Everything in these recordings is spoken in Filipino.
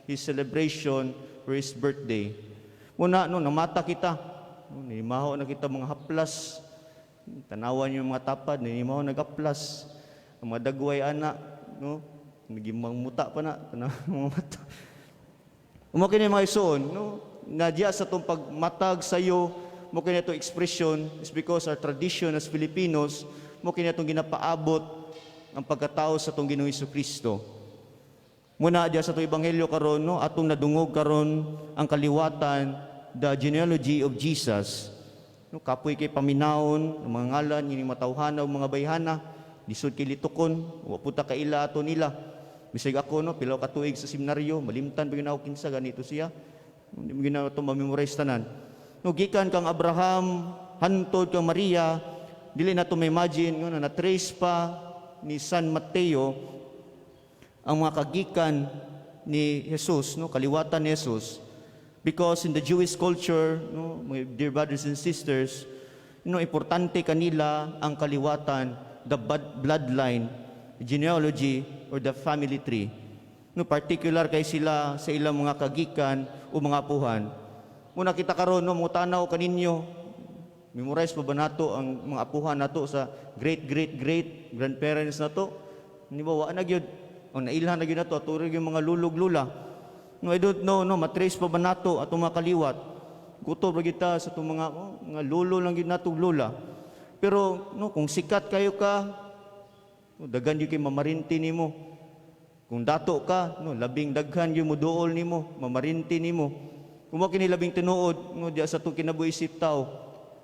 his celebration for his birthday. Muna, namata kita. Nimaho na kita mga haplas. Tanawan yung mga tapad, nimaho nag-aplas. Ang mga dagway anak, nagimang muta pa na, tanawan mga mata. Umakin yung mga isuon, nadya sa itong pagmatag sa'yo, umakin itong expression, is because our tradition as Filipinos, umakin itong ginapaabot ang pagkatao sa itong Ginoong Jesucristo. Muna diya sa itong Ebanghelyo karon, atong nadungog karon ang kaliwatan, the genealogy of Jesus. Kapoy kay paminawon, ang mga ngalan, yung matawhana o mga bayhana, lisod kay litukon, waputa kaila ato nila. Bisig ako, pilaw katuig sa seminaryo, malimtan, bigyan ako kinsa, ganito siya. Hindi mo ginawa ito mamemorize tanan. Gikan kang Abraham, hantod kang Maria, dili na ito ma-imagine, na-trace pa ni San Mateo, ang mga kagikan ni Jesus, kaliwatan ni Jesus. Because in the Jewish culture, my dear brothers and sisters, importante kanila ang kaliwatan, the bloodline, genealogy, or the family tree. Particular kay sila sa ilang mga kagikan o mga apuhan. Muna kita karon, mutanaw kaninyo, memorize pa ba nato ang mga apuhan nato sa great grandparents nato? Ni ba wa na gyud? O nailhan na gyud nato aturig yung mga lulog-lula. I don't know, matrace pa ba nato atong mga kaliwat? Gutob ra kita sa itong mga lulo lang gyud natong lula. Pero kung sikat kayo ka, daghan gyud kay mamarinti nimo. Kung dato ka, labing daghan gyud mo duol nimo, mamarinti nimo. Kung mo kini labing tinuod, diya sa itong kinabuhi isip tao,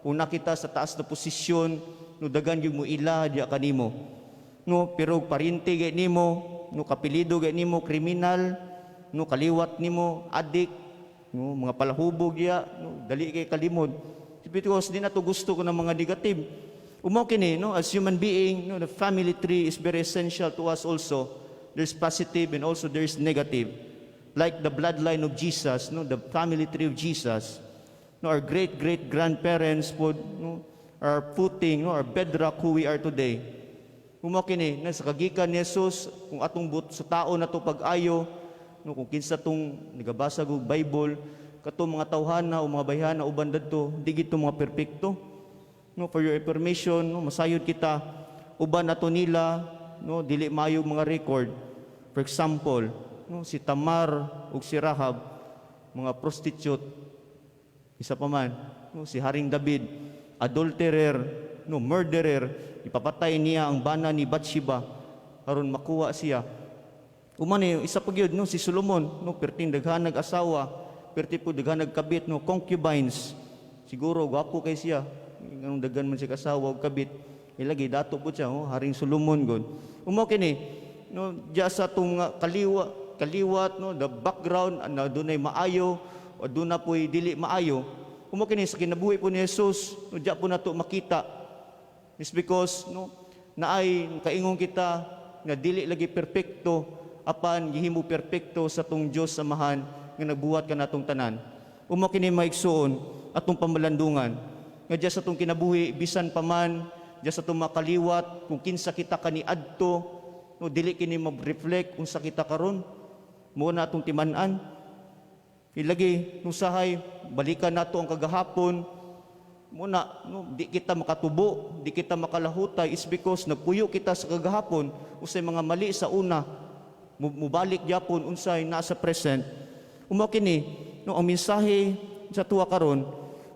kung nakita sa taas na posisyon, daghan gyud mo ila diya kanimo. Pero parinti gay nimo, kapilido gay nimo kriminal, kaliwat nimo adik, mga palahubog ya, dali kay kalimod. Because di na to gusto ko ng mga negative. Umaw kini, as human being, the family tree is very essential to us also. There's positive and also there's negative. Like the bloodline of Jesus, the family tree of Jesus. Our great-great-grandparents are footing, our bedrock who we are today. Umaw kini, sa kagikan ni Jesus, kung atong sa tao na to pag-ayo, kung kinsa tong nagabasa og Bible, katong mga tawhana o mga bayhana uban dadto, di gito mga perpekto. For your information, masayod kita, uban nato nila, dili maayo mga record. For example, si Tamar ug si Rahab, mga prostitute, isa pa man, si Haring David, adulterer, murderer, ipapatay niya ang bana ni Bathsheba aron makuha siya. Umani isa pa gyud si Solomon, perting daghan nag-asawa, perti po daghan nagkabit, concubines. Siguro gwapo kay siya, ang daghan man siya kasawa ug kabit. Ilagi dato po siya, Haring Solomon god. Umo kini, diya sa tong kaliwat, the background na dunay maayo o duna po'y dili maayo. Umo kini sa kinabuhi po ni Jesus, diya po nato makita. It's because naay kaingon kita nga dili lagi perpekto apan gihimo perpekto sa tong Dios Amahan nga nagbuhat ka natong tanan. Umo kini maigsuon atong pamalandungan nga diya sa tong kinabuhi bisan pa man diya sa tong makaliwat kung kinsa kita kaniadto dili kini mag-reflect kung sa kita karon mo na atong timan-an. Ilagi sahay balikan nato ang kagahapon. Muna, di kita makatubo, di kita makalahutay is because nagpuyo kita sa kagahapon usay mga mali sa una, mubalik gyapon unsay nasa present. Umo kini, ang mensahe sa tuwa karon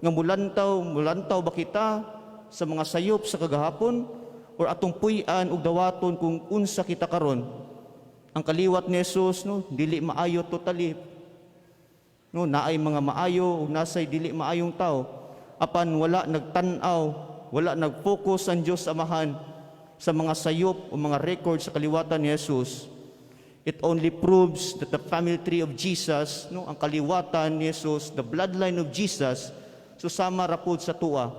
nga mulantaw ba kita sa mga sayop sa kagahapon or atong puy-an ug dawaton kung unsa kita karon. Ang kaliwat ni Jesus dili maayo totally. Naay mga maayo ug nasay dili maayong tao. Apan wala nagtan-aw, wala nag-focus ang Diyos Amahan sa mga sayop o mga record sa kaliwatan ni Jesus. It only proves that the family tree of Jesus, ang kaliwatan ni Jesus, the bloodline of Jesus, susama rapod sa tuwa.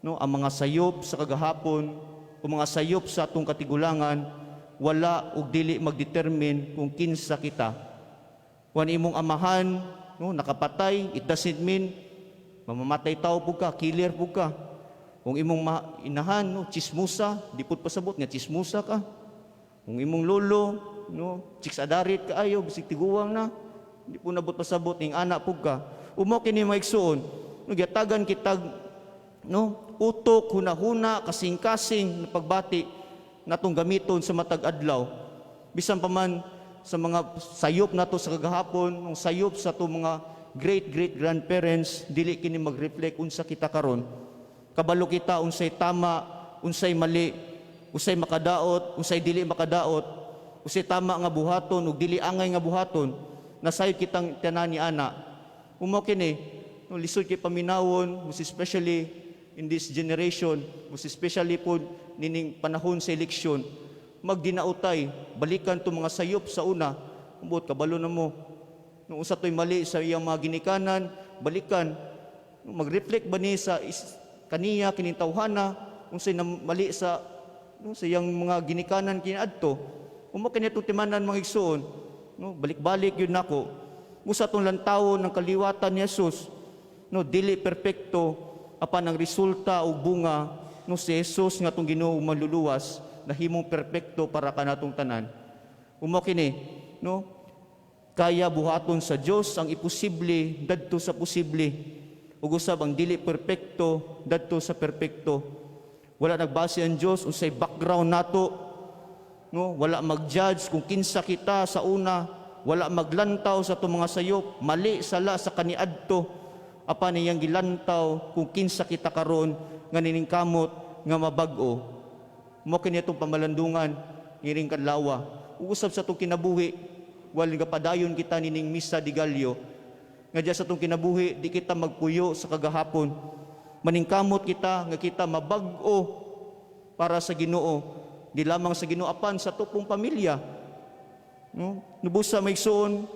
Ang mga sayop sa kagahapon o mga sayop sa atong katigulangan, wala o dili magdetermine kung kinsa kita. Kung imong amahan, nakapatay, it doesn't mean mamamatay tao po ka, killer po ka. Kung imong inahan, chismusa, di po pasabot nga chismusa ka. Kung imong lolo, no, chicks adarit kaayo, bisig tiguwang na, di po nabot pasabot, ning anak po ka. Umo kini maigsuon, no, gyatagan kitag, no, utok, huna-huna, kasing-kasing, na pagbati, natong gamiton sa matag adlaw. Bisan pa man sa mga sayop nato sa kagahapon, ng sayop sa to mga great-great-grandparents, dili kini mag-reflect unsa kita karon. Kabalo kita unsay tama, unsay mali, unsay makadaot, unsay dili makadaot, unsay tama nga buhaton ug dili angay nga buhaton, nasayod kitang tanan ni ana. Umo kini, no, lisod kay paminawon, most especially in this generation, most especially po nining panahon sa eleksyon, magdinautay, balikan to mga sayop sa una, umbot kabalo na mo. Nung usa to'y mali sa iyang mga ginikanan, balikan, mag-reflect ba ni sa kaniya, kinintawhana, kung sa'y mali sa, no, sa iyang mga ginikanan kinaadto, umo kanitong timanan mga igsoon, no, balik-balik yun nako. Usa tong lantawo ng kaliwatan ni Jesus, no, dili perpekto, apan ang resulta o bunga, no, si Jesus nga tong Ginoo maluluwas, na himong perpekto para kanatong tanan. Umo kini, no, kaya buhaton sa Dios ang imposible dadto sa posible, ug usab ang dili perpekto dadto sa perpekto. Wala nagbase ang Dios unsay background nato, no, wala mag-judge kung kinsa kita sa una, wala maglantaw sa itong mga sayop, mali sala sa kaniadto, apan iyang gilantaw kung kinsa kita karon nga niningkamot nga mabag-o. Mo kini itong pamalandungan ngiring kadlawa. Uusab sa itong kinabuhi, wal nga padayon kita nining misa di Gallo, nga diya sa itong kinabuhi, di kita magpuyo sa kagahapon. Maningkamot kita nga kita mabag-o para sa Ginoo, di lamang sa Ginoo apan sa tupong pamilya. No? Nubusa maigsoon,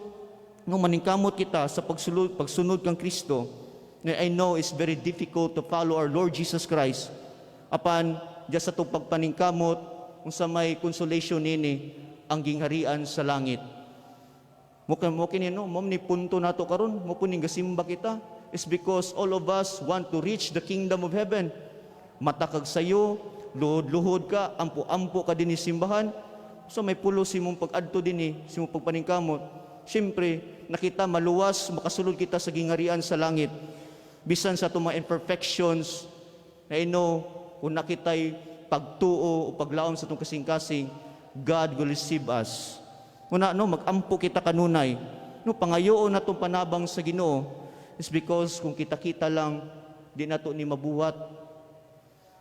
no, maningkamot kita sa pagsunod kang Kristo. I know it's very difficult to follow our Lord Jesus Christ. Apan, diya sa itong pagpaningkamot, kung sa may consolation nini, ang gingharian sa langit. Mo kini, no, mo ni punto nato karon, mo puning gasimba kita, is because all of us want to reach the kingdom of heaven. Matakag sayo, luhod-luhod ka, ampo-ampo ka din simbahan, so may pulo si mong pag-adto din si mong pagpaningkamot. Siyempre, nakita maluwas, makasulod kita sa gingharian sa langit. Bisan sa itong mga imperfections, I know, kung nakita'y pagtuo o paglaom sa itong kasing-kasing, God will receive us. Una, no, mag-ampo kita kanunay. No, pangayoon na itong panabang sa Ginoo is because kung kita-kita lang, di na ito ni mabuhat.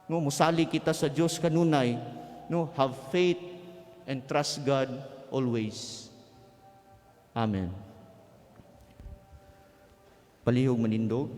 No, musali kita sa Diyos kanunay. No, have faith and trust God always. Amen. Palihog manindog.